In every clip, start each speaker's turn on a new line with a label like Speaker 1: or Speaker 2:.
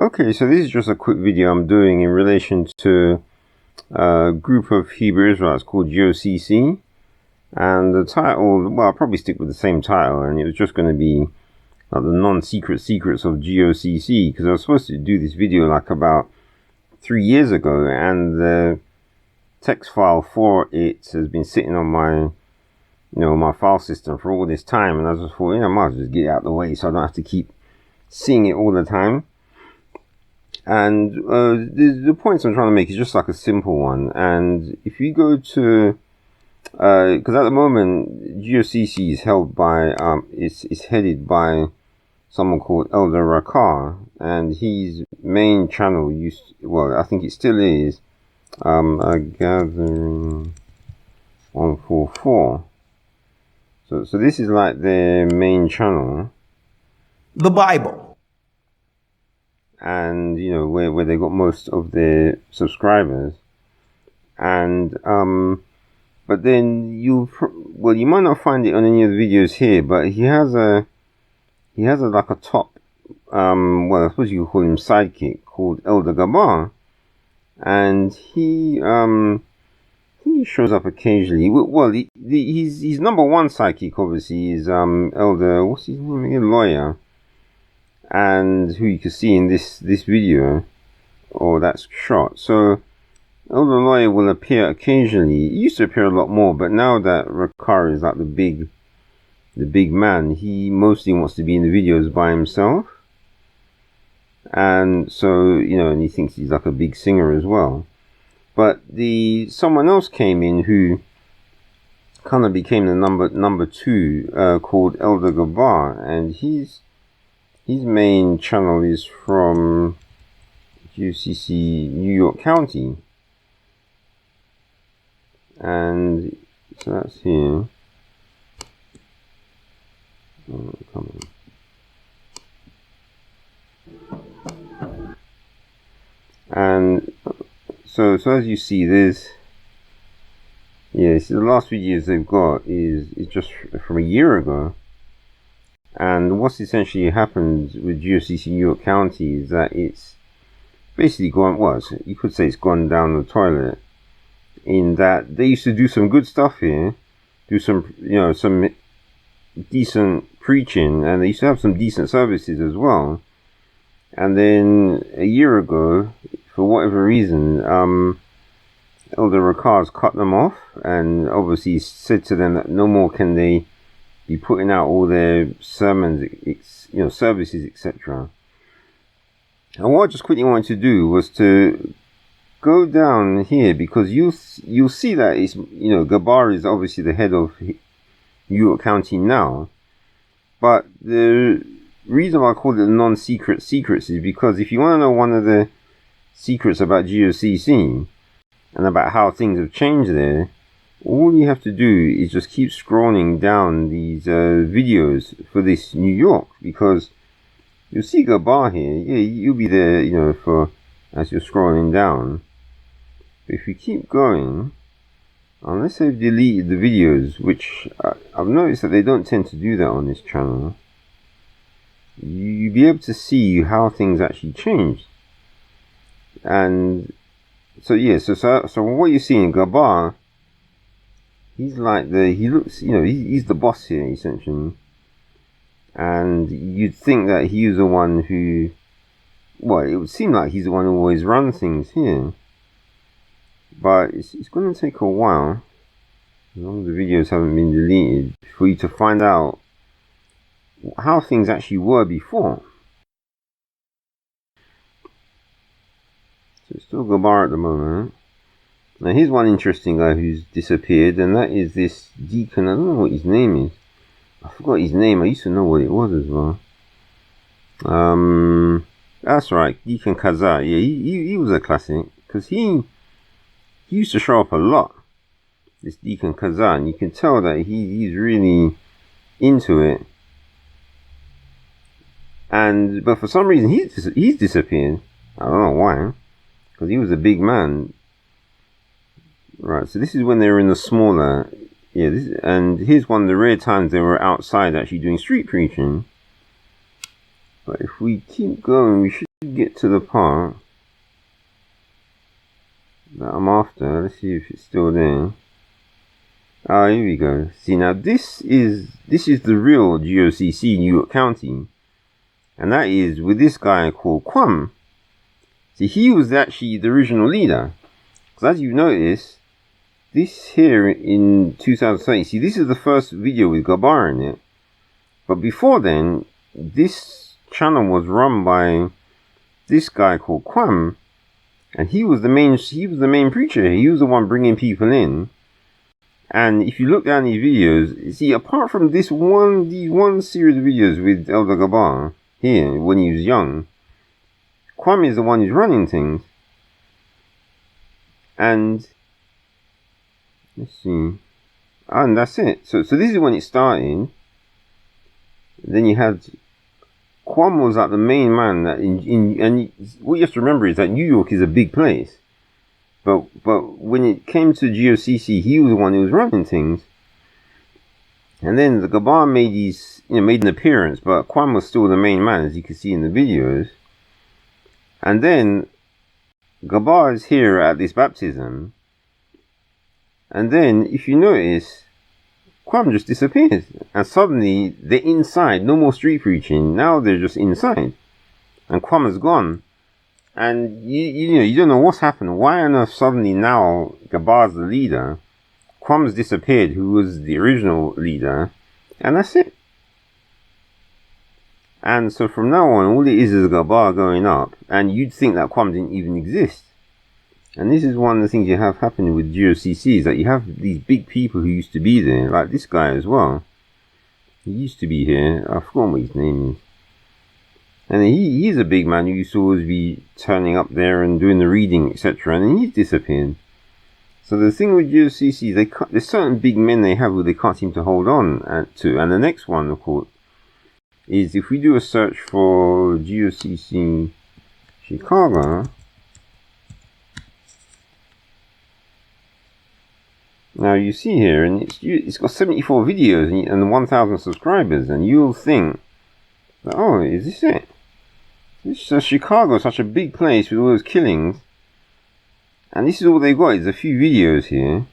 Speaker 1: Okay, so this is just a quick video I'm doing in relation to a group of Hebrew Israelites called GOCC. And the title, well, I'll probably stick with the same title, and it was just going to be the non-secret secrets of GOCC, because I was supposed to do this video like about 3 years ago, and the text file for it has been sitting on my my file system for all this time, and I just thought, I might as well just get it out of the way so I don't have to keep seeing it all the time. And the points I'm trying to make is just like a simple one. And if you go to, because at the moment GOCC is held by, it's headed by someone called Elder Gabar, and his main channel I think it still is, Gathering 144. So this is like their main channel.
Speaker 2: The Bible.
Speaker 1: And where they got most of their subscribers, and but then you might not find it on any of the videos here, but he has a like a top I suppose you could call him sidekick, called Elder Gabar, and he shows up occasionally. Well, his number one sidekick obviously is Elder, what's his name again, Lawyer, and who you can see in this video, or that's shot. So Elder Lawyer will appear occasionally. He used to appear a lot more, but now that Gabar is like the big man, he mostly wants to be in the videos by himself. And so, and he thinks he's like a big singer as well. But someone else came in who kind of became the number two, called Elder Gabar, and his main channel is from GOCC New York County, and so that's here. Oh, come on. And so as you see, there's the last videos they've got is just from a year ago. And what's essentially happened with GOCC New York County is that it's basically gone, you could say it's gone down the toilet, in that they used to do some good stuff here, do some, some decent preaching, and they used to have some decent services as well. And then a year ago, for whatever reason, Elder Gabar's cut them off, and obviously said to them that no more can they be putting out all their sermons, services, etc. And what I just quickly wanted to do was to go down here, because you'll see that it's, Gabar is obviously the head of New York County now. But the reason why I call it non-secret secrets is because if you want to know one of the secrets about GOCC and about how things have changed there, all you have to do is just keep scrolling down these videos for this New York, because you'll see Gabar here. Yeah, you'll be there, as you're scrolling down. But if you keep going, unless they've deleted the videos, which I've noticed that they don't tend to do that on this channel, you'll be able to see how things actually changed. And so what you see in Gabar, he's like he's the boss here, essentially. And you'd think that he was the one who, it would seem like he's the one who always runs things here. But it's going to take a while, as long as the videos haven't been deleted, for you to find out how things actually were before. So it's still Gabar at the moment. Now here's one interesting guy who's disappeared, and that is this deacon. I don't know what his name is. I forgot his name. I used to know what it was as well. That's right, Deacon Kazar. Yeah, he was a classic, because he used to show up a lot, this Deacon Kazar, and you can tell that he's really into it. But for some reason he's disappeared. I don't know why, because he was a big man. Right, so this is when they were in the smaller, and here's one of the rare times they were outside actually doing street preaching. But if we keep going, we should get to the part that I'm after. Let's see if it's still there. Ah, here we go. See, now this is the real GOCC New York County, and that is with this guy called Kwam. See, he was actually the original leader, because as you notice, this here in 2020. See, this is the first video with Gabar in it, but before then, this channel was run by this guy called Kwam, and he was the main preacher. He was the one bringing people in. And if you look down these videos, see, apart from these one series of videos with Elder Gabar here when he was young, Kwame is the one who's running things. And let's see, and that's it. So this is when it started. Then you had Kwame was like the main man that and what you have to remember is that New York is a big place. But when it came to GOCC, he was the one who was running things. And then the Gabar made an appearance, but Kwam was still the main man, as you can see in the videos. And then Gabar is here at this baptism. And then, if you notice, Kwam just disappears. And suddenly, they're inside. No more street preaching. Now they're just inside. And Kwam is gone. And you don't know what's happened. Why on earth suddenly now Gabar's the leader? Kwam's disappeared, who was the original leader, and that's it. And so from now on, all it is Gabar going up, and you'd think that Kwam didn't even exist. And this is one of the things you have happening with GOCC, is that you have these big people who used to be there, like this guy as well. He used to be here. I forgot what his name is. And he's a big man who used to always be turning up there and doing the reading, etc. And then he's disappeared. So the thing with GOCC, there's certain big men they have who they can't seem to hold on to. And the next one, of course, is if we do a search for GOCC Chicago. Now you see here, and it's got 74 videos and 1,000 subscribers, and you'll think, oh, is this it? Chicago, such a big place with all those killings, and this is all they got, is a few videos here,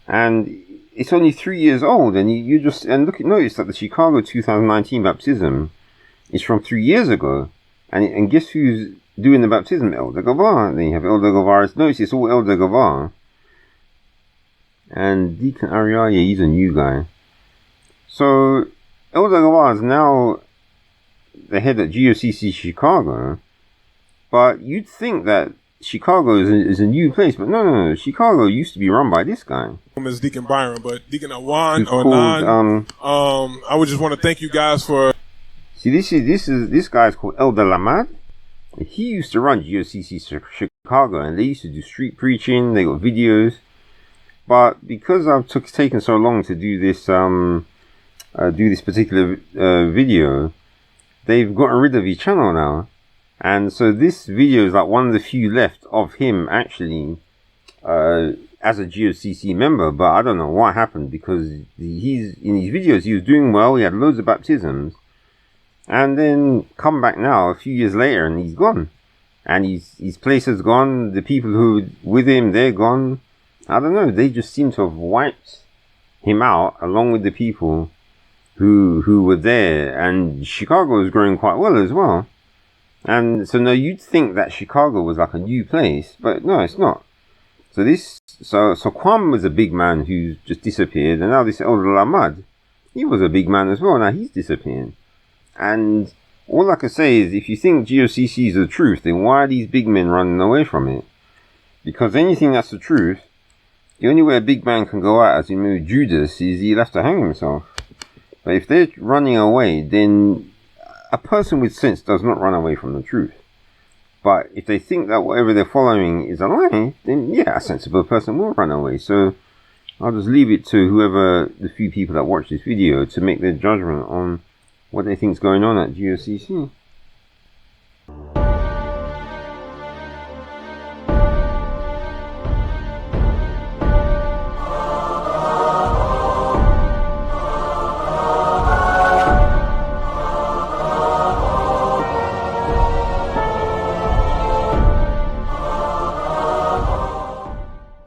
Speaker 1: and it's only 3 years old, and you just notice that the Chicago 2019 baptism is from 3 years ago, and guess who's doing the baptism? Elder Gabar. Then you have Elder Gabar. Notice it's all Elder Gabar, and Deacon Ariah, he's a new guy. So Elder Gabar is now the head at GOCC Chicago, but you'd think that Chicago is a new place, but no. Chicago used to be run by this guy.
Speaker 3: As Deacon Byron, but Deacon Awan or Nan, I would just want to thank you guys for.
Speaker 1: See, this guy's called Elder Lamad. He used to run GOCC Chicago, and they used to do street preaching. They got videos, but because I've taken so long to do this particular video, they've gotten rid of his channel now, and so this video is like one of the few left of him actually as a GOCC member. But I don't know what happened, because he's in his videos he was doing well. He had loads of baptisms, and then come back now a few years later and he's gone, and his place is gone. The people who were with him, they're gone. I don't know, they just seem to have wiped him out along with the people who were there. And Chicago is growing quite well as well. And so no, you'd think that Chicago was like a new place, but no, it's not. So Kwam was a big man who's just disappeared, and now this Elder Lamad, he was a big man as well. Now he's disappearing. And all I can say is, if you think GOCC is the truth, then why are these big men running away from it? Because anything that's the truth, the only way a big man can go out, as you know, Judas, is he'll have to hang himself. But if they're running away, then a person with sense does not run away from the truth. But if they think that whatever they're following is a lie, then yeah, a sensible person will run away. So I'll just leave it to whoever, the few people that watch this video, to make their judgment on what they think is going on at GOCC.